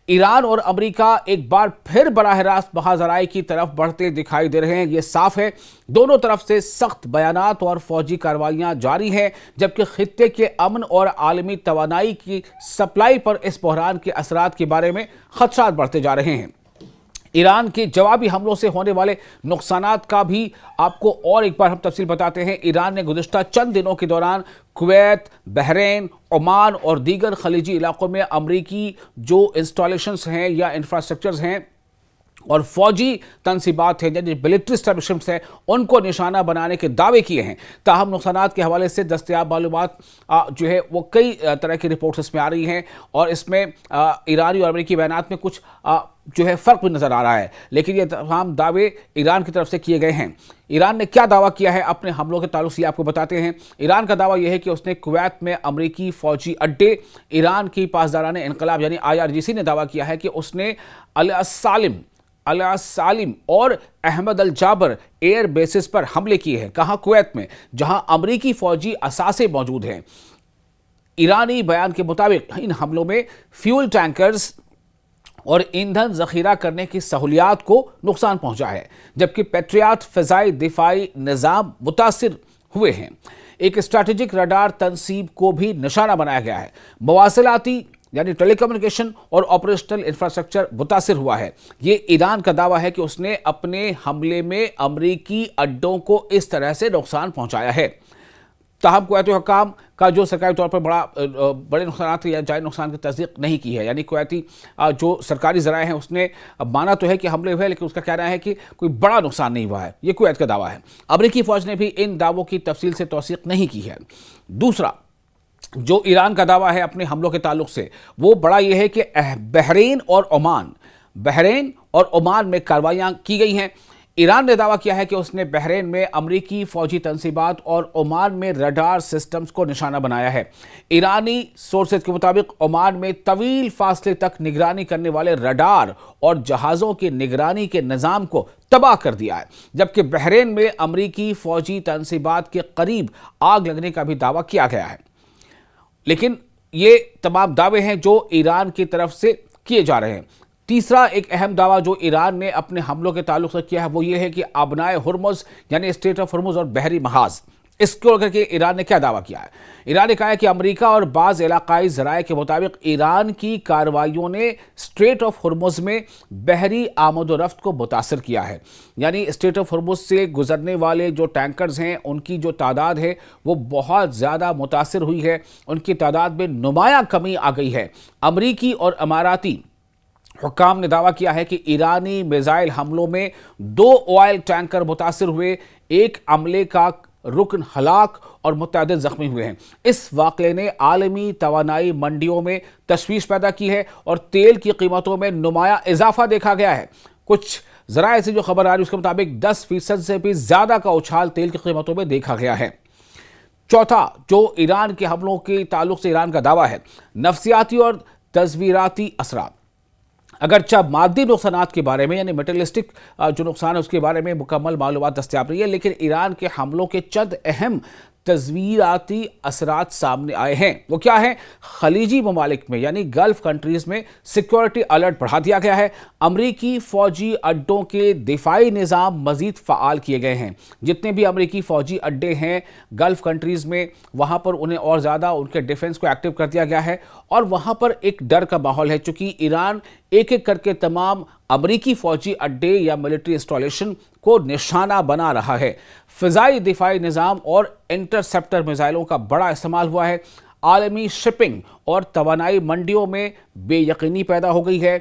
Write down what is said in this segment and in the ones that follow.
ایران اور امریکہ ایک بار پھر براہ راست محاذرائی کی طرف بڑھتے دکھائی دے رہے ہیں۔ یہ صاف ہے دونوں طرف سے سخت بیانات اور فوجی کارروائیاں جاری ہیں، جبکہ خطے کے امن اور عالمی توانائی کی سپلائی پر اس بحران کے اثرات کے بارے میں خدشات بڑھتے جا رہے ہیں۔ ایران کے جوابی حملوں سے ہونے والے نقصانات کا بھی آپ کو اور ایک بار ہم تفصیل بتاتے ہیں۔ ایران نے گزشتہ چند دنوں کے دوران کویت، بحرین، عمان اور دیگر خلیجی علاقوں میں امریکی جو انسٹالیشنز ہیں یا انفراسٹرکچرز ہیں اور فوجی تنصیبات ہیں، یعنی ملٹری اسٹیبلشمنٹس ہیں، ان کو نشانہ بنانے کے دعوے کیے ہیں۔ تاہم نقصانات کے حوالے سے دستیاب معلومات جو ہے وہ کئی طرح کی رپورٹس اس میں آ رہی ہیں، اور اس میں ایرانی اور امریکی بیانات میں کچھ جو ہے فرق بھی نظر آ رہا ہے، لیکن یہ تمام دعوے ایران کی طرف سے کیے گئے ہیں۔ ایران نے کیا دعویٰ کیا ہے اپنے حملوں کے تعلق سے آپ کو بتاتے ہیں۔ ایران کا دعویٰ یہ ہے کہ اس نے کویت میں امریکی فوجی اڈے، ایران کی پاسداران انقلاب یعنی IRGC نے دعویٰ کیا ہے کہ اس نے السالم اور احمد الجابر ایئر بیسز پر حملے کیے ہیں، کہاں کویت میں، جہاں امریکی فوجی اثاثے موجود ہیں۔ ایرانی بیان کے مطابق ان حملوں میں فیول ٹینکرز اور ایندھن ذخیرہ کرنے کی سہولیات کو نقصان پہنچا ہے، جبکہ پیٹریاٹ فضائی دفاعی نظام متاثر ہوئے ہیں۔ ایک اسٹریٹجک رڈار تنصیب کو بھی نشانہ بنایا گیا ہے۔ مواصلاتی یعنی ٹیلی کمیونیکیشن اور آپریشنل انفراسٹرکچر متاثر ہوا ہے۔ یہ ایران کا دعویٰ ہے کہ اس نے اپنے حملے میں امریکی اڈوں کو اس طرح سے نقصان پہنچایا ہے۔ تاہم کویتی حکام کا جو سرکاری طور پر بڑے نقصانات یا جائے نقصان کی تصدیق نہیں کی ہے، یعنی کویتی جو سرکاری ذرائع ہیں اس نے مانا تو ہے کہ حملے ہوئے، لیکن اس کا کہنا ہے کہ کوئی بڑا نقصان نہیں ہوا ہے۔ یہ کویت کا دعویٰ ہے۔ امریکی فوج نے بھی ان دعووں کی تفصیل سے توثیق نہیں کی ہے۔ دوسرا جو ایران کا دعویٰ ہے اپنے حملوں کے تعلق سے، وہ بڑا یہ ہے کہ بحرین اور عمان میں کارروائیاں کی گئی ہیں۔ ایران نے دعویٰ کیا ہے کہ اس نے بحرین میں امریکی فوجی تنصیبات اور عمان میں رڈار سسٹمز کو نشانہ بنایا ہے۔ ایرانی سورسز کے مطابق عمان میں طویل فاصلے تک نگرانی کرنے والے رڈار اور جہازوں کی نگرانی کے نظام کو تباہ کر دیا ہے، جبکہ بحرین میں امریکی فوجی تنصیبات کے قریب آگ لگنے کا بھی دعویٰ کیا گیا ہے۔ لیکن یہ تمام دعوے ہیں جو ایران کی طرف سے کیے جا رہے ہیں۔ تیسرا ایک اہم دعویٰ جو ایران نے اپنے حملوں کے تعلق سے کیا ہے وہ یہ ہے کہ آبنائے ہرمز یعنی اسٹریٹ آف ہرمز اور بحری محاذ، اس کو لے کر کے ایران نے کیا دعویٰ کیا ہے۔ ایران نے کہا ہے کہ امریکہ اور بعض علاقائی ذرائع کے مطابق ایران کی کارروائیوں نے اسٹریٹ آف ہرمز میں بحری آمد و رفت کو متاثر کیا ہے، یعنی اسٹریٹ آف ہرمز سے گزرنے والے جو ٹینکرز ہیں ان کی جو تعداد ہے وہ بہت زیادہ متاثر ہوئی ہے، ان کی تعداد میں نمایاں کمی آ گئی ہے۔ امریکی اور اماراتی حکام نے دعویٰ کیا ہے کہ ایرانی میزائل حملوں میں 2 آئل ٹینکر متاثر ہوئے، ایک عملے کا رکن ہلاک اور متعدد زخمی ہوئے ہیں۔ اس واقعے نے عالمی توانائی منڈیوں میں تشویش پیدا کی ہے اور تیل کی قیمتوں میں نمایاں اضافہ دیکھا گیا ہے۔ کچھ ذرائع سے جو خبر آ رہی ہے اس کے مطابق 10% سے بھی زیادہ کا اچھال تیل کی قیمتوں میں دیکھا گیا ہے۔ چوتھا جو ایران کے حملوں کے تعلق سے ایران کا دعویٰ ہے، نفسیاتی اور تصویراتی اثرات۔ اگرچہ مادی نقصانات کے بارے میں یعنی میٹرلسٹک جو نقصان ہے اس کے بارے میں مکمل معلومات دستیاب نہیں ہے، لیکن ایران کے حملوں کے چند اہم تصویراتی اثرات سامنے آئے ہیں۔ وہ کیا ہیں؟ خلیجی ممالک میں یعنی گلف کنٹریز میں سیکیورٹی الرٹ بڑھا دیا گیا ہے۔ امریکی فوجی اڈوں کے دفاعی نظام مزید فعال کیے گئے ہیں۔ جتنے بھی امریکی فوجی اڈے ہیں گلف کنٹریز میں، وہاں پر انہیں اور زیادہ ان کے ڈیفنس کو ایکٹیو کر دیا گیا ہے، اور وہاں پر ایک ڈر کا ماحول ہے، چونکہ ایران ایک ایک کر کے تمام امریکی فوجی اڈے یا ملٹری انسٹالیشن کو نشانہ بنا رہا ہے۔ فضائی دفاعی نظام اور انٹرسیپٹر میزائلوں کا بڑا استعمال ہوا ہے۔ عالمی شپنگ اور توانائی منڈیوں میں بے یقینی پیدا ہو گئی ہے،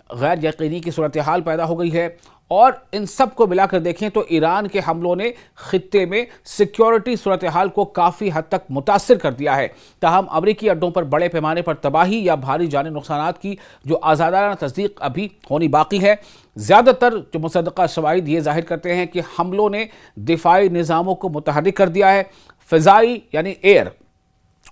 غیر یقینی کی صورتحال پیدا ہو گئی ہے، اور ان سب کو ملا کر دیکھیں تو ایران کے حملوں نے خطے میں سیکیورٹی صورتحال کو کافی حد تک متاثر کر دیا ہے۔ تاہم امریکی اڈوں پر بڑے پیمانے پر تباہی یا بھاری جانی نقصانات کی جو آزادانہ تصدیق ابھی ہونی باقی ہے۔ زیادہ تر جو مصدقہ شواہد یہ ظاہر کرتے ہیں کہ حملوں نے دفاعی نظاموں کو متحرک کر دیا ہے۔ فضائی یعنی ایئر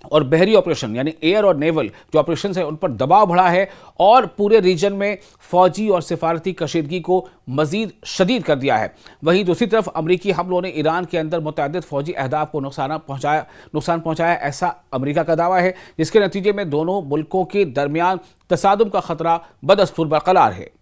اور بحری آپریشن یعنی ایئر اور نیول جو آپریشنز ہیں ان پر دباؤ بڑھا ہے اور پورے ریجن میں فوجی اور سفارتی کشیدگی کو مزید شدید کر دیا ہے۔ وہیں دوسری طرف امریکی حملوں نے ایران کے اندر متعدد فوجی اہداف کو نقصان پہنچایا، ایسا امریکہ کا دعویٰ ہے، جس کے نتیجے میں دونوں ملکوں کے درمیان تصادم کا خطرہ بدستور برقرار ہے۔